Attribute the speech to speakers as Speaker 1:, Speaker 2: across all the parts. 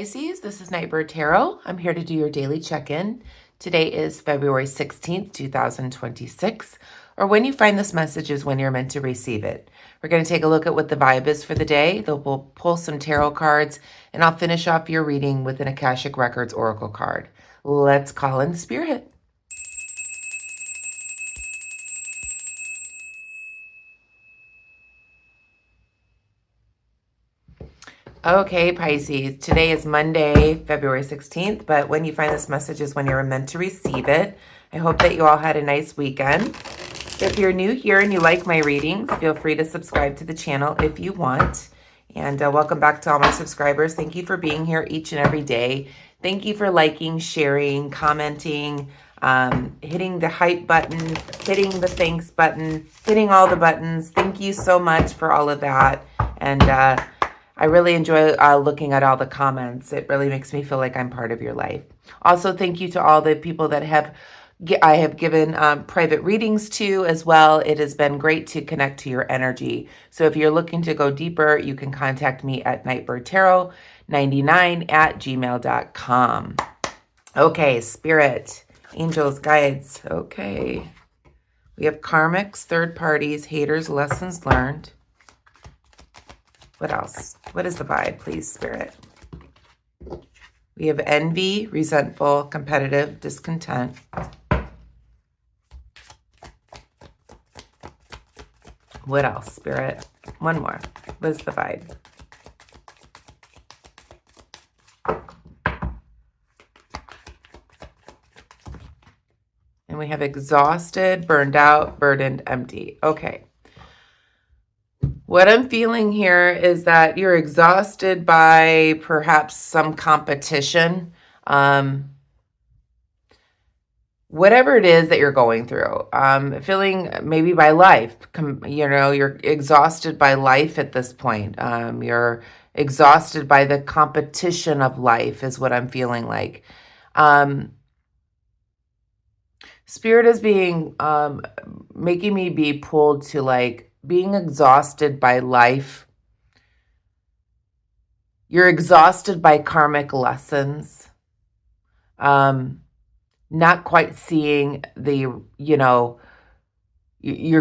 Speaker 1: Pisces, this is Nightbird Tarot. I'm here to do your daily check-in. Today is February 16th, 2026, or when you find this message is when you're meant to receive it. We're going to take a look at what the vibe is for the day. We'll pull some tarot cards, and I'll finish off your reading with an Akashic Records Oracle card. Let's call in Spirit. Okay, Pisces, today is Monday, February 16th, but when you find this message is when you're meant to receive it. I hope that you all had a nice weekend. If you're new here and you like my readings, feel free to subscribe to the channel if you want. And welcome back to all my subscribers. Thank you for being here each and every day. Thank you for liking, sharing, commenting, hitting the hype button, hitting the thanks button, hitting all the buttons. Thank you so much for all of that. And I really enjoy looking at all the comments. It really makes me feel like I'm part of your life. Also, thank you to all the people that I have given private readings to as well. It has been great to connect to your energy. So if you're looking to go deeper, you can contact me at nightbirdtarot99@gmail.com. Okay, Spirit, angels, guides. Okay. We have karmics, third parties, haters, lessons learned. What else? What is the vibe, please, Spirit? We have envy, resentful, competitive, discontent. What else, Spirit? One more. What is the vibe? And we have exhausted, burned out, burdened, empty. Okay. What I'm feeling here is that you're exhausted by perhaps some competition, whatever it is that you're going through, feeling maybe by life, you're exhausted by life at this point. You're exhausted by the competition of life is what I'm feeling like. Spirit is being, making me be pulled to like, being exhausted by life. You're exhausted by karmic lessons. Not quite seeing you're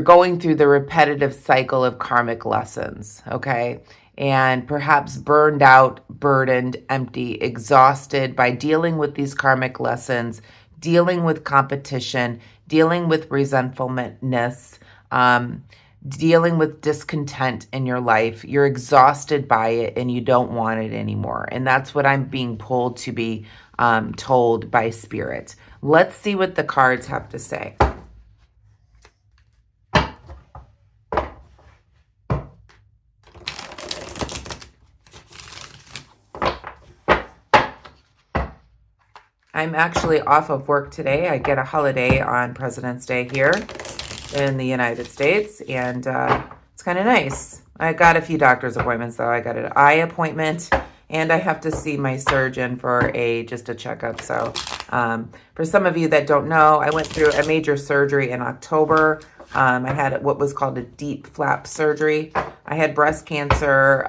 Speaker 1: going through the repetitive cycle of karmic lessons, okay? And perhaps burned out, burdened, empty, exhausted by dealing with these karmic lessons, dealing with competition, dealing with resentfulness, dealing with discontent in your life. You're exhausted by it and you don't want it anymore. And that's what I'm being pulled to be told by Spirit. Let's see what the cards have to say. I'm actually off of work today. I get a holiday on President's Day here in the United States, and it's kind of nice. I got a few doctor's appointments, though. I got an eye appointment, and I have to see my surgeon for just a checkup. So for some of you that don't know, I went through a major surgery in October. I had what was called a deep flap surgery. I had breast cancer.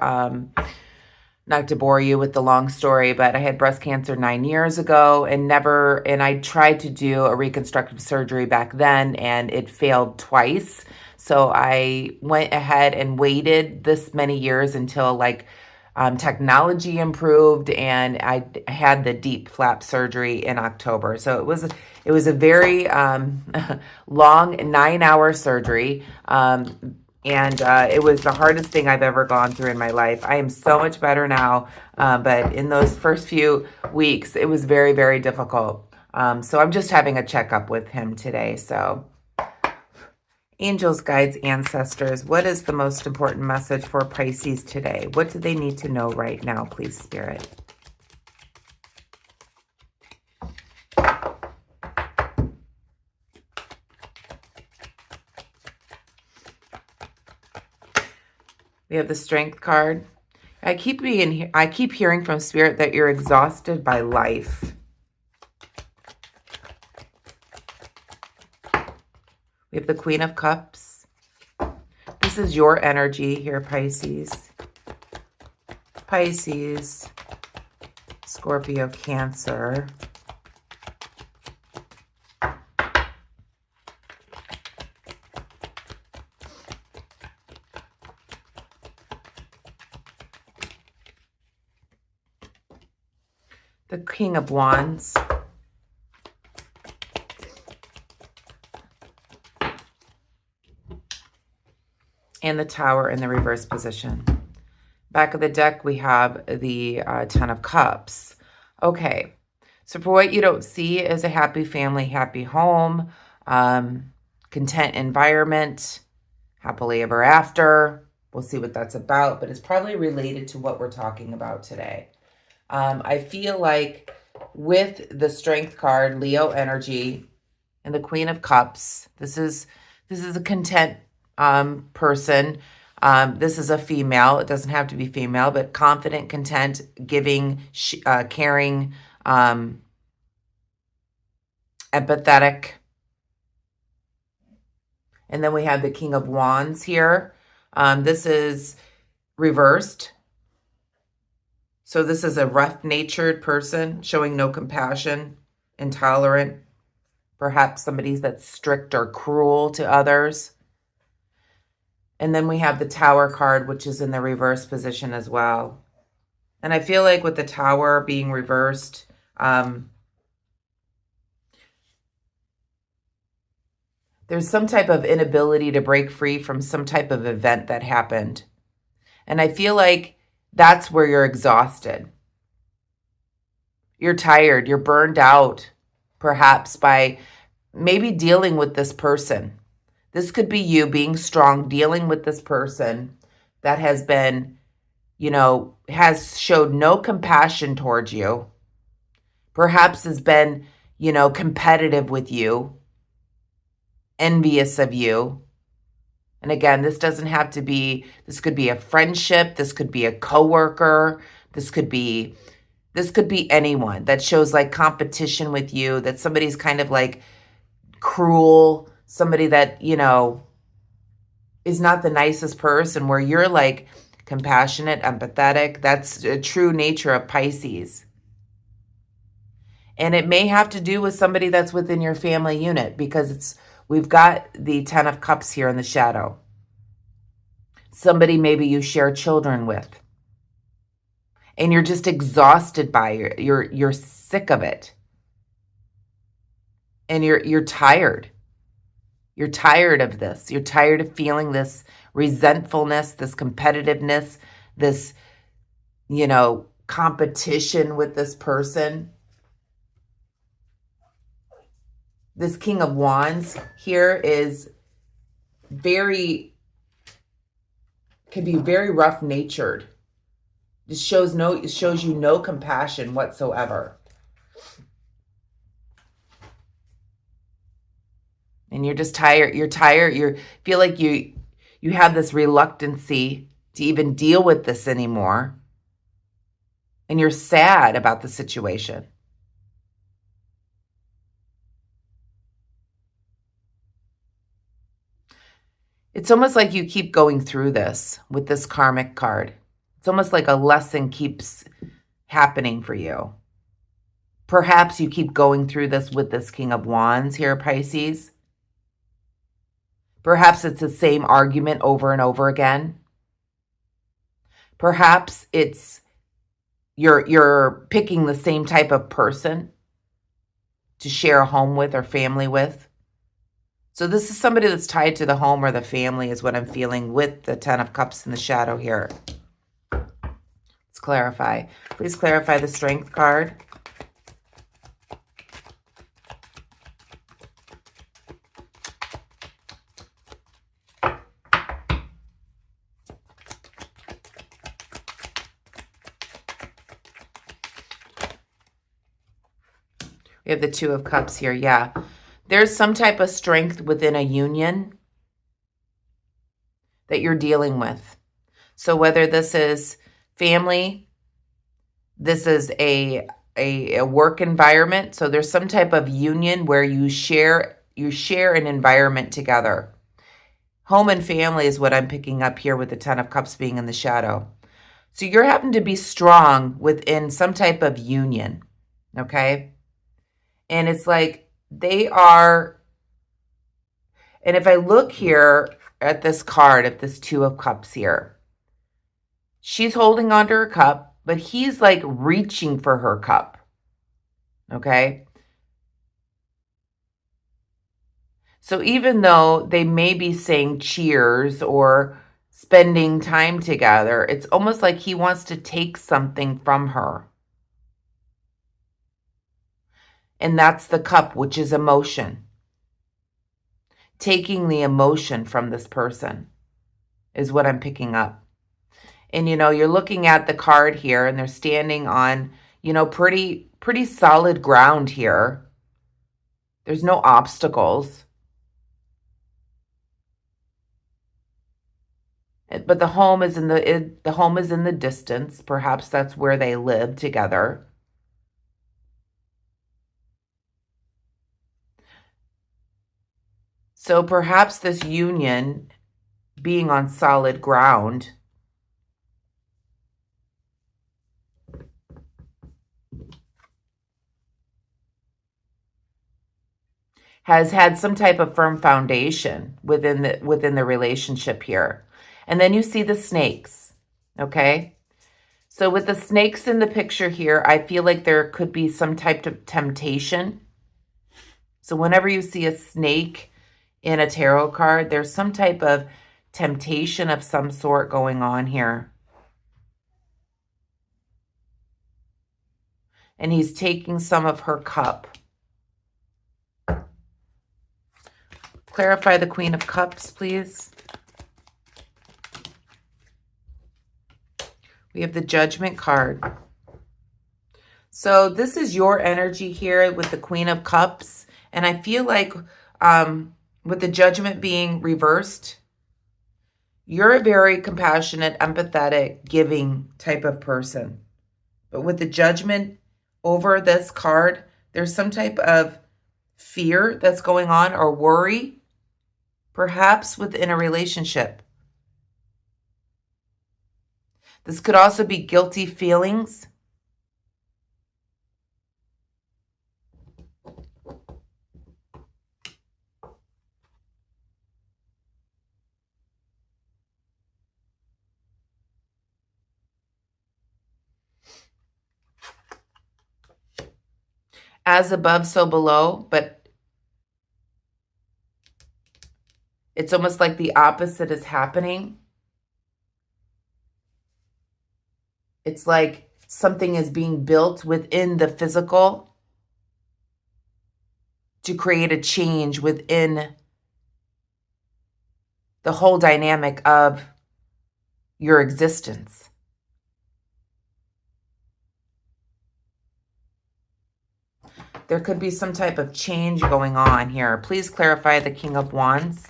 Speaker 1: Not to bore you with the long story, but I had breast cancer 9 years ago and I tried to do a reconstructive surgery back then and it failed twice. So I went ahead and waited this many years until technology improved and I had the deep flap surgery in October. So it was a very long 9-hour surgery. And it was the hardest thing I've ever gone through in my life. I am so much better now, but in those first few weeks, it was very, very difficult. So I'm just having a checkup with him today. So angels, guides, ancestors, what is the most important message for Pisces today? What do they need to know right now, please, Spirit? We have the Strength card. I keep hearing from Spirit that you're exhausted by life. We have the Queen of Cups. This is your energy here, Pisces. Pisces. Scorpio, Cancer. The King of Wands. And the Tower in the reverse position. Back of the deck, we have the Ten of Cups. Okay, so for what you don't see is a happy family, happy home, content environment, happily ever after. We'll see what that's about, but it's probably related to what we're talking about today. I feel like with the Strength card, Leo energy, and the Queen of Cups, this is a content person. This is a female. It doesn't have to be female, but confident, content, giving, caring, empathetic. And then we have the King of Wands here. This is reversed. So this is a rough-natured person showing no compassion, intolerant, perhaps somebody that's strict or cruel to others. And then we have the Tower card, which is in the reverse position as well. And I feel like with the Tower being reversed, there's some type of inability to break free from some type of event that happened. And I feel like that's where you're exhausted. You're tired. You're burned out, perhaps, by maybe dealing with this person. This could be you being strong, dealing with this person that has been, has showed no compassion towards you. Perhaps has been, competitive with you, envious of you. And again, this doesn't have to be, this could be a friendship, this could be a coworker, this could be anyone that shows like competition with you, that somebody's kind of like cruel, somebody that, is not the nicest person, where you're like compassionate, empathetic. That's a true nature of Pisces. And it may have to do with somebody that's within your family unit, because we've got the Ten of Cups here in the shadow. Somebody maybe you share children with. And you're just exhausted by it. You're sick of it. And you're tired. You're tired of this. You're tired of feeling this resentfulness, this competitiveness, this, competition with this person. This King of Wands here can be very rough-natured. It shows you no compassion whatsoever. And you're just tired. You're tired. You feel like you have this reluctancy to even deal with this anymore. And you're sad about the situation. It's almost like you keep going through this with this Karmic card. It's almost like a lesson keeps happening for you. Perhaps you keep going through this with this King of Wands here, Pisces. Perhaps it's the same argument over and over again. Perhaps it's you're picking the same type of person to share a home with or family with. So this is somebody that's tied to the home or the family is what I'm feeling with the Ten of Cups in the shadow here. Let's clarify. Please clarify the Strength card. We have the Two of Cups here. Yeah. There's some type of strength within a union that you're dealing with. So whether this is family, this is a work environment. So there's some type of union where you share an environment together. Home and family is what I'm picking up here with the Ten of Cups being in the shadow. So you're having to be strong within some type of union, okay? And it's like they are, and if I look here at this card, at this Two of Cups here, she's holding onto her cup, but he's like reaching for her cup, okay? So even though they may be saying cheers or spending time together, it's almost like he wants to take something from her. And that's the cup, which is emotion. Taking the emotion from this person is what I'm picking up. And, you know, you're looking at the card here and they're standing on, you know, pretty solid ground here. There's no obstacles. But the home is in the distance. Perhaps that's where they live together. So perhaps this union being on solid ground has had some type of firm foundation within the relationship here. And then you see the snakes, okay? So with the snakes in the picture here, I feel like there could be some type of temptation. So whenever you see a snake in a tarot card, there's some type of temptation of some sort going on here. And he's taking some of her cup. Clarify the Queen of Cups, please. We have the Judgment card. So this is your energy here with the Queen of Cups. And I feel like with the Judgment being reversed, you're a very compassionate, empathetic, giving type of person. But with the Judgment over this card, there's some type of fear that's going on or worry, perhaps within a relationship. This could also be guilty feelings. As above, so below, but it's almost like the opposite is happening. It's like something is being built within the physical to create a change within the whole dynamic of your existence. There could be some type of change going on here. Please clarify the King of Wands.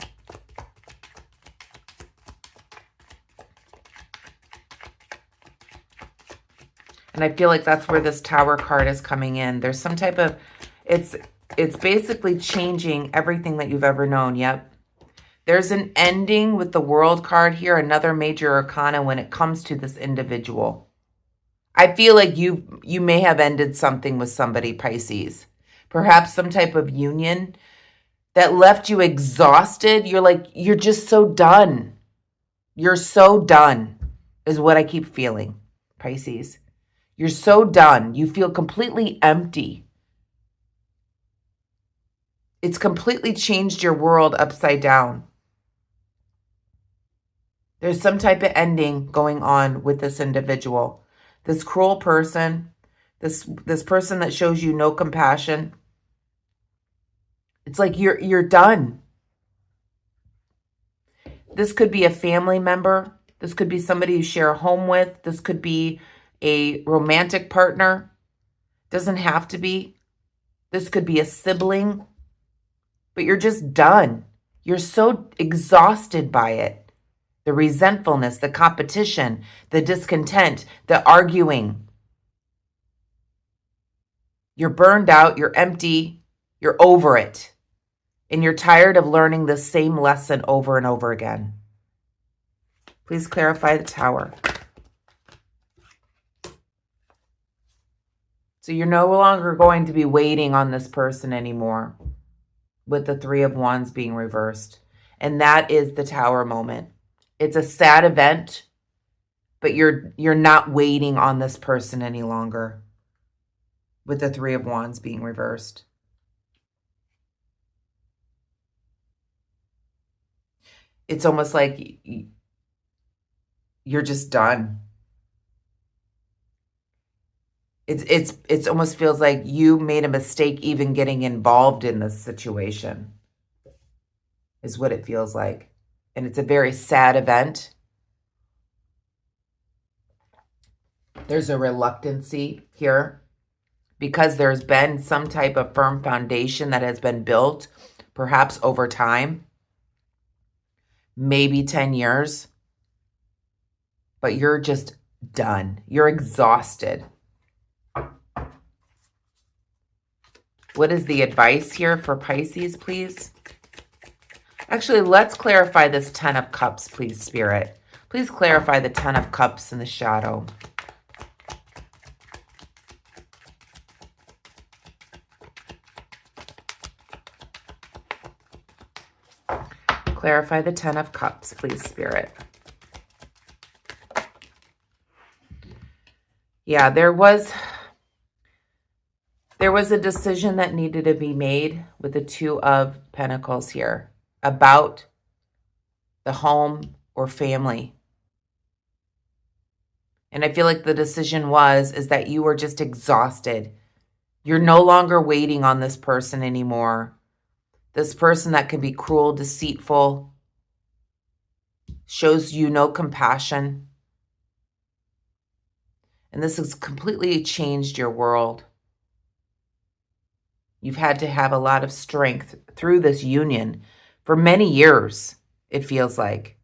Speaker 1: And I feel like that's where this Tower card is coming in. There's some type of, it's basically changing everything that you've ever known. Yep. There's an ending with the World card here, another major arcana when it comes to this individual. I feel like you may have ended something with somebody, Pisces. Perhaps some type of union that left you exhausted. You're like, you're just so done. You're so done is what I keep feeling, Pisces. You're so done. You feel completely empty. It's completely changed your world upside down. There's some type of ending going on with this individual. This cruel person, this person that shows you no compassion. It's like you're done. This could be a family member. This could be somebody you share a home with. This could be a romantic partner. Doesn't have to be. This could be a sibling. But you're just done. You're so exhausted by it. The resentfulness, the competition, the discontent, the arguing. You're burned out. You're empty. You're over it. And you're tired of learning the same lesson over and over again. Please clarify the Tower. So you're no longer going to be waiting on this person anymore, with the Three of Wands being reversed. And that is the Tower moment. It's a sad event, but you're not waiting on this person any longer, with the Three of Wands being reversed. It's almost like you're just done. It's almost feels like you made a mistake even getting involved in this situation, is what it feels like. And it's a very sad event. There's a reluctancy here because there's been some type of firm foundation that has been built, perhaps over time, maybe 10 years, but you're just done. You're exhausted. What is the advice here for Pisces, please? Actually, let's clarify this 10 of Cups, please, Spirit. Please clarify the 10 of Cups in the shadow. Clarify the 10 of Cups, please, Spirit. Yeah, there was a decision that needed to be made with the Two of Pentacles here about the home or family. And I feel like the decision is that you were just exhausted. You're no longer waiting on this person anymore. This person that can be cruel, deceitful, shows you no compassion. And this has completely changed your world. You've had to have a lot of strength through this union for many years, it feels like.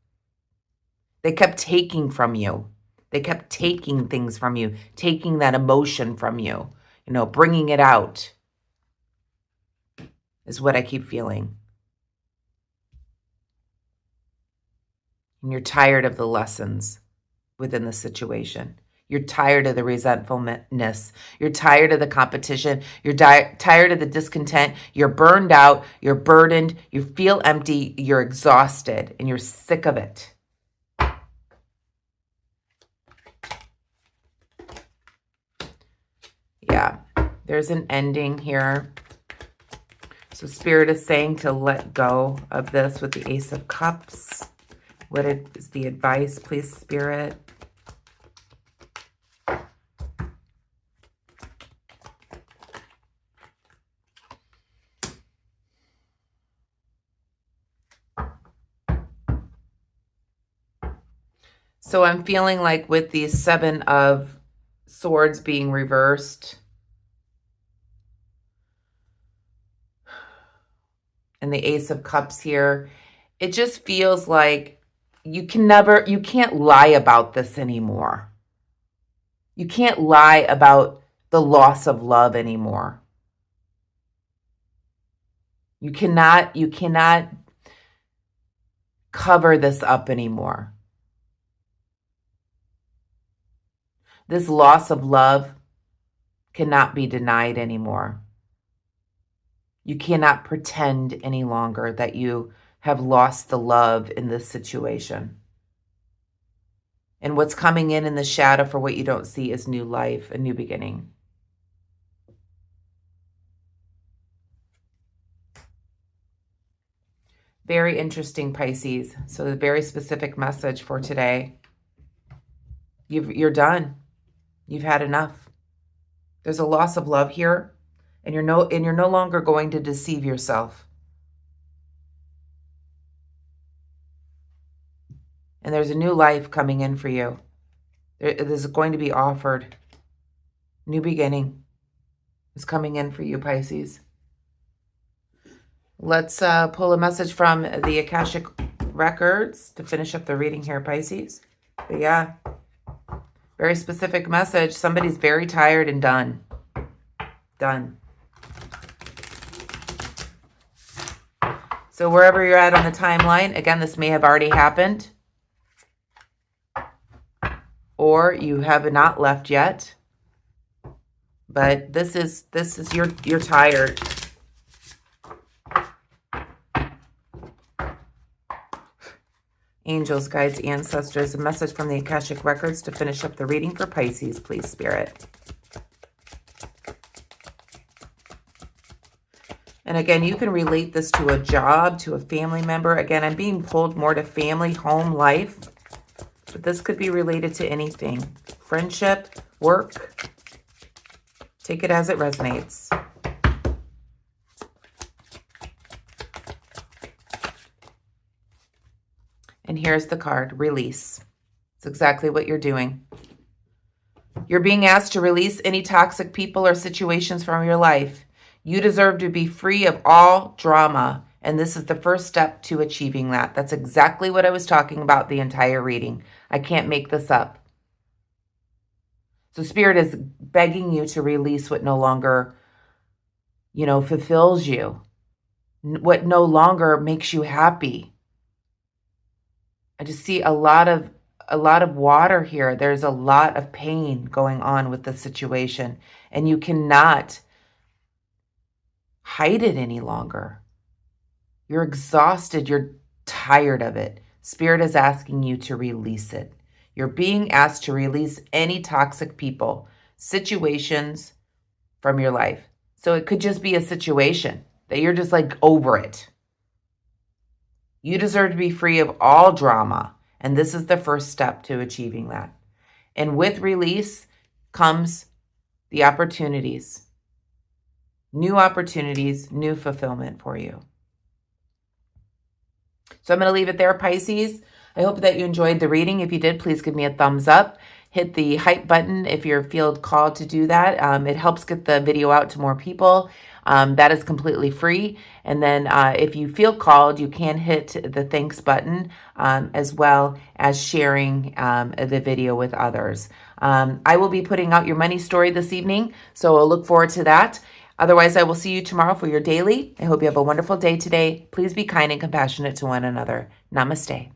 Speaker 1: They kept taking from you. They kept taking things from you, taking that emotion from you, bringing it out, is what I keep feeling. And you're tired of the lessons within the situation. You're tired of the resentfulness. You're tired of the competition. You're tired of the discontent. You're burned out. You're burdened. You feel empty. You're exhausted, and you're sick of it. Yeah, there's an ending here. So Spirit is saying to let go of this with the Ace of Cups. What is the advice, please, Spirit? So I'm feeling like with the Seven of Swords being reversed and the Ace of Cups here, it just feels like you can't lie about this anymore. You can't lie about the loss of love anymore. You cannot cover this up anymore. This loss of love cannot be denied anymore. You cannot pretend any longer that you have lost the love in this situation. And what's coming in the shadow for what you don't see is new life, a new beginning. Very interesting, Pisces. So a very specific message for today. You're done. You've had enough. There's a loss of love here, and you're no longer going to deceive yourself. And there's a new life coming in for you. This is going to be offered. New beginning is coming in for you, Pisces. Let's pull a message from the Akashic Records to finish up the reading here, Pisces. But yeah, very specific message. Somebody's very tired and done. Done. So wherever you're at on the timeline, again, this may have already happened. Or you have not left yet. But this is you're tired. Angels, guides, ancestors, a message from the Akashic Records to finish up the reading for Pisces, please, Spirit. And again, you can relate this to a job, to a family member. Again, I'm being pulled more to family, home, life. But this could be related to anything. Friendship, work. Take it as it resonates. And here's the card, release. It's exactly what you're doing. You're being asked to release any toxic people or situations from your life. You deserve to be free of all drama, and this is the first step to achieving that. That's exactly what I was talking about the entire reading. I can't make this up. So Spirit is begging you to release what no longer, fulfills you, what no longer makes you happy. I just see a lot of water here. There's a lot of pain going on with the situation, and you cannot hide it any longer. You're exhausted. You're tired of it. Spirit is asking you to release it. You're being asked to release any toxic people, situations from your life. So it could just be a situation that you're just like over it. You deserve to be free of all drama. And this is the first step to achieving that. And with release comes the opportunities. New opportunities, new fulfillment for you. So I'm going to leave it there, Pisces. I hope that you enjoyed the reading. If you did, please give me a thumbs up. Hit the hype button if you feel called to do that. It helps get the video out to more people. That is completely free. And then if you feel called, you can hit the thanks button as well as sharing the video with others. I will be putting out your money story this evening, so I'll look forward to that. Otherwise, I will see you tomorrow for your daily. I hope you have a wonderful day today. Please be kind and compassionate to one another. Namaste.